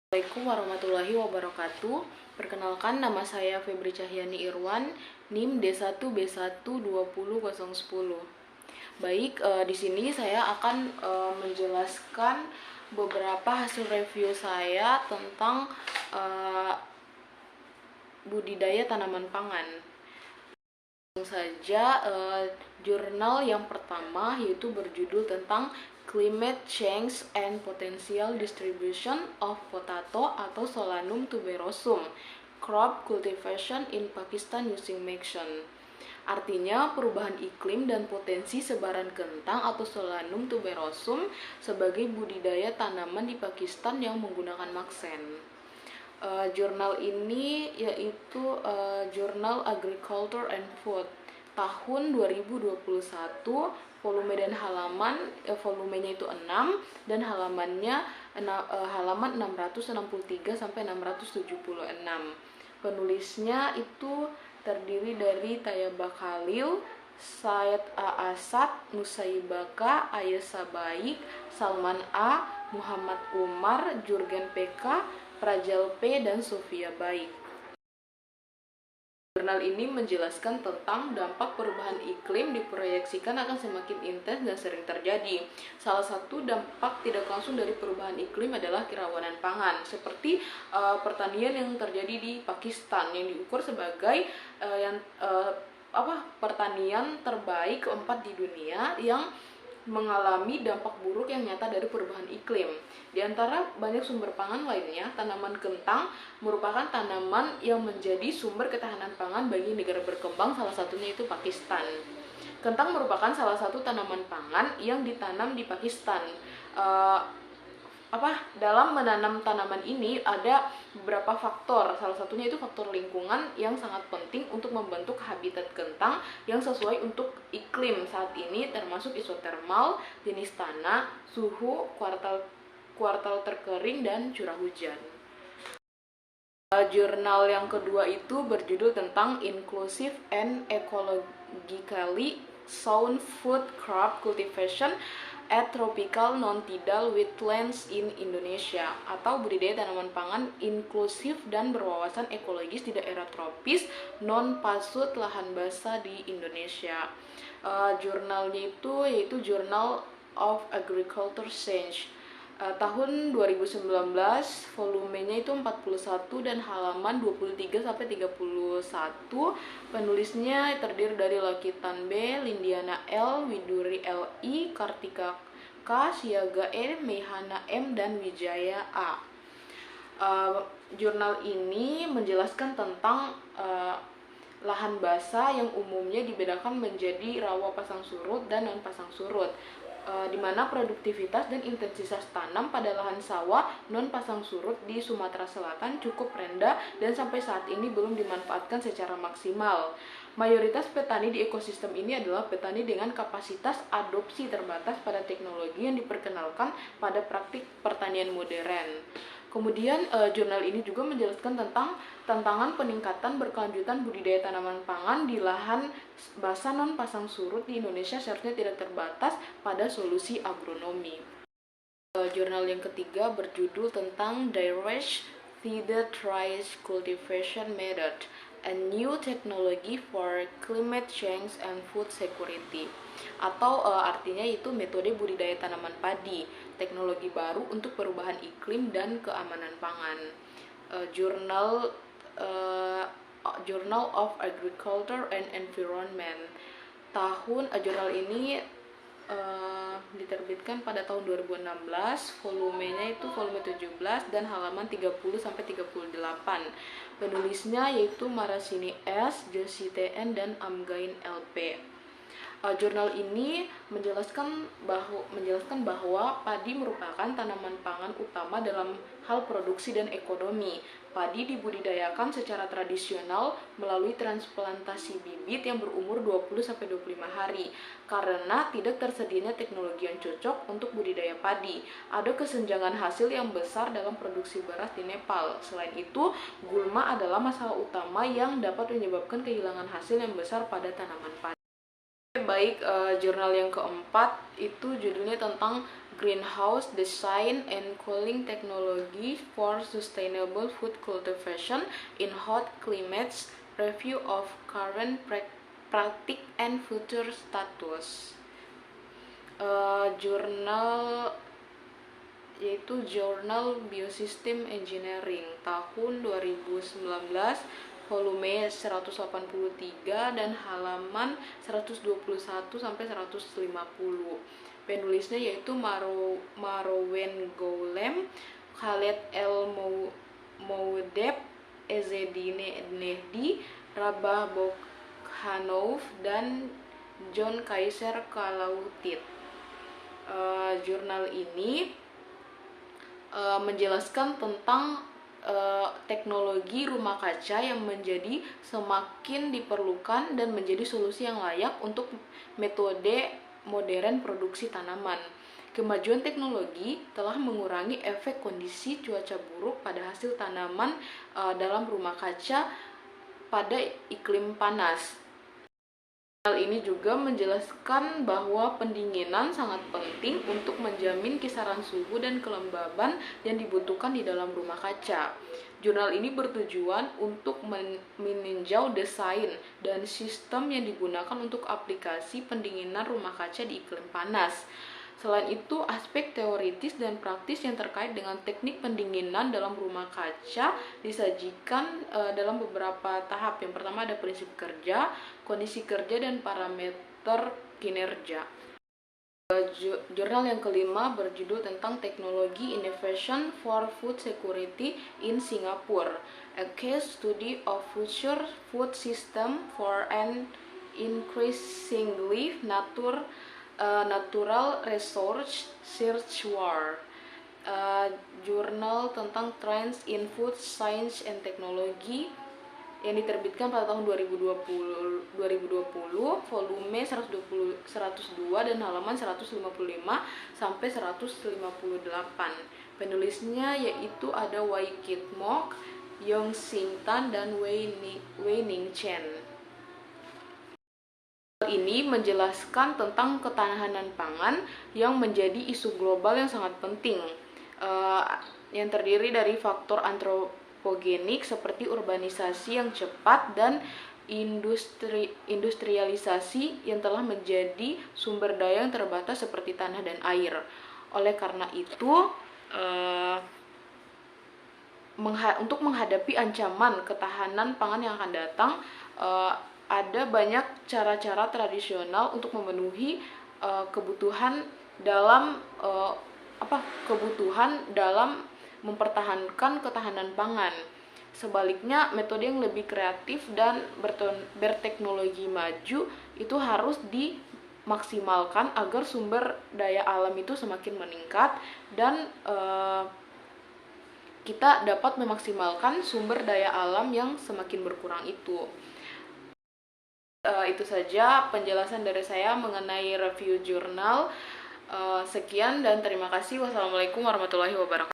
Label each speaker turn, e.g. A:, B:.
A: Assalamualaikum warahmatullahi wabarakatuh. Perkenalkan, nama saya Febri Cahyani Irwan, NIM D1B1200010. Baik, di sini saya akan menjelaskan beberapa hasil review saya tentang budidaya tanaman pangan. Langsung saja, jurnal yang pertama yaitu berjudul tentang Climate Change and Potential Distribution of Potato atau Solanum tuberosum Crop Cultivation in Pakistan Using Maxson. Artinya perubahan iklim dan potensi sebaran kentang atau Solanum tuberosum sebagai budidaya tanaman di Pakistan yang menggunakan Maxson. Jurnal ini yaitu Jurnal Agriculture and Food tahun 2021, volume dan halaman volumenya itu 6 dan halamannya halaman 663 sampai 676. Penulisnya itu terdiri dari Tayyaba Khalil, Said A. Asad, Nusaibaka, Ayesa Baik, Salman A, Muhammad Umar, Jurgen PK, Prajal P, dan Sofia Baik. Jurnal ini menjelaskan tentang dampak perubahan iklim diproyeksikan akan semakin intens dan sering terjadi. Salah satu dampak tidak langsung dari perubahan iklim adalah kerawanan pangan, seperti pertanian yang terjadi di Pakistan yang diukur sebagai pertanian terbaik keempat di dunia yang mengalami dampak buruk yang nyata dari perubahan iklim. Di antara banyak sumber pangan lainnya, tanaman kentang merupakan tanaman yang menjadi sumber ketahanan pangan bagi negara berkembang, salah satunya itu Pakistan. Kentang merupakan salah satu tanaman pangan yang ditanam di Pakistan. Dalam menanam tanaman ini ada beberapa faktor, salah satunya itu faktor lingkungan yang sangat penting untuk membentuk habitat kentang yang sesuai untuk iklim saat ini, termasuk isotermal, jenis tanah, suhu, kuartal terkering, dan curah hujan. Jurnal yang kedua itu berjudul tentang Inclusive and Ecologically Sound Food Crop Cultivation at Tropical Non-Tidal Wetlands in Indonesia, atau budidaya tanaman pangan inklusif dan berwawasan ekologis di daerah tropis non-pasut lahan basah di Indonesia. Jurnalnya itu yaitu Journal of Agriculture Science tahun 2019, volumenya itu 41 dan halaman 23 sampai 31. Penulisnya terdiri dari Lakitan B, Lindiana L, Widuri LI, Kartika K, Siaga E, Mehana M, dan Wijaya A. Jurnal ini menjelaskan tentang lahan basah yang umumnya dibedakan menjadi rawa pasang surut dan non pasang surut, di mana produktivitas dan intensitas tanam pada lahan sawah non pasang surut di Sumatera Selatan cukup rendah dan sampai saat ini belum dimanfaatkan secara maksimal. Mayoritas petani di ekosistem ini adalah petani dengan kapasitas adopsi terbatas pada teknologi yang diperkenalkan pada praktik pertanian modern. Kemudian jurnal ini juga menjelaskan tentang tantangan peningkatan berkelanjutan budidaya tanaman pangan di lahan basah non pasang surut di Indonesia seharusnya tidak terbatas pada solusi agronomi. Jurnal yang ketiga berjudul tentang Direct Seeded Rice Cultivation Method, a New Technology for Climate Change and Food Security, atau artinya itu metode budidaya tanaman padi, teknologi baru untuk perubahan iklim dan keamanan pangan. Journal of Agriculture and Environment. Jurnal ini diterbitkan pada tahun 2016, volumenya itu volume 17 dan halaman 30 sampai 38. Penulisnya yaitu Marasini S, Josi TN, dan Amgain LP. Jurnal ini menjelaskan bahwa padi merupakan tanaman pangan utama dalam hal produksi dan ekonomi. Padi dibudidayakan secara tradisional melalui transplantasi bibit yang berumur 20-25 hari. Karena tidak tersedianya teknologi yang cocok untuk budidaya padi, ada kesenjangan hasil yang besar dalam produksi beras di Nepal. Selain itu, gulma adalah masalah utama yang dapat menyebabkan kehilangan hasil yang besar pada tanaman padi. Baik, jurnal yang keempat itu judulnya tentang Greenhouse Design and Cooling Technology for Sustainable Food Cultivation in Hot Climates, Review of Current Practice and Future Status. Jurnal yaitu Journal Biosystem Engineering tahun 2019, volume 183 dan halaman 121 sampai 150. Penulisnya yaitu Marouane Goulem, Khaled El Moudeb, Ezzedine Nehdi, Rabah Bokhanouf, dan John Kaiser Kalautit. Jurnal ini menjelaskan tentang teknologi rumah kaca yang menjadi semakin diperlukan dan menjadi solusi yang layak untuk metode modern produksi tanaman. Kemajuan teknologi telah mengurangi efek kondisi cuaca buruk pada hasil tanaman dalam rumah kaca pada iklim panas. Hal ini juga menjelaskan bahwa pendinginan sangat penting untuk menjamin kisaran suhu dan kelembaban yang dibutuhkan di dalam rumah kaca. Jurnal ini bertujuan untuk meninjau desain dan sistem yang digunakan untuk aplikasi pendinginan rumah kaca di iklim panas. Selain itu, aspek teoritis dan praktis yang terkait dengan teknik pendinginan dalam rumah kaca disajikan dalam beberapa tahap. Yang pertama ada prinsip kerja, kondisi kerja, dan parameter kinerja. Jurnal yang kelima berjudul tentang Teknologi Innovation for Food Security in Singapore, a case study of future food system for an increasingly natural resource search war. Jurnal tentang Trends in Food Science and Technology yang diterbitkan pada tahun 2020, volume 102 dan halaman 155 sampai 158. Penulisnya yaitu ada Wai Kit Mok, Yong Sing Tan, dan Wei Ning Chen. Ini menjelaskan tentang ketahanan pangan yang menjadi isu global yang sangat penting, yang terdiri dari faktor antropogenik seperti urbanisasi yang cepat dan industrialisasi yang telah menjadi sumber daya yang terbatas seperti tanah dan air. Oleh karena itu, untuk menghadapi ancaman ketahanan pangan yang akan datang, ada banyak cara-cara tradisional untuk memenuhi kebutuhan dalam mempertahankan ketahanan pangan. Sebaliknya, metode yang lebih kreatif dan berteknologi maju itu harus dimaksimalkan agar sumber daya alam itu semakin meningkat dan kita dapat memaksimalkan sumber daya alam yang semakin berkurang itu. Itu saja penjelasan dari saya mengenai review jurnal. Sekian dan terima kasih. Wassalamualaikum warahmatullahi wabarakatuh.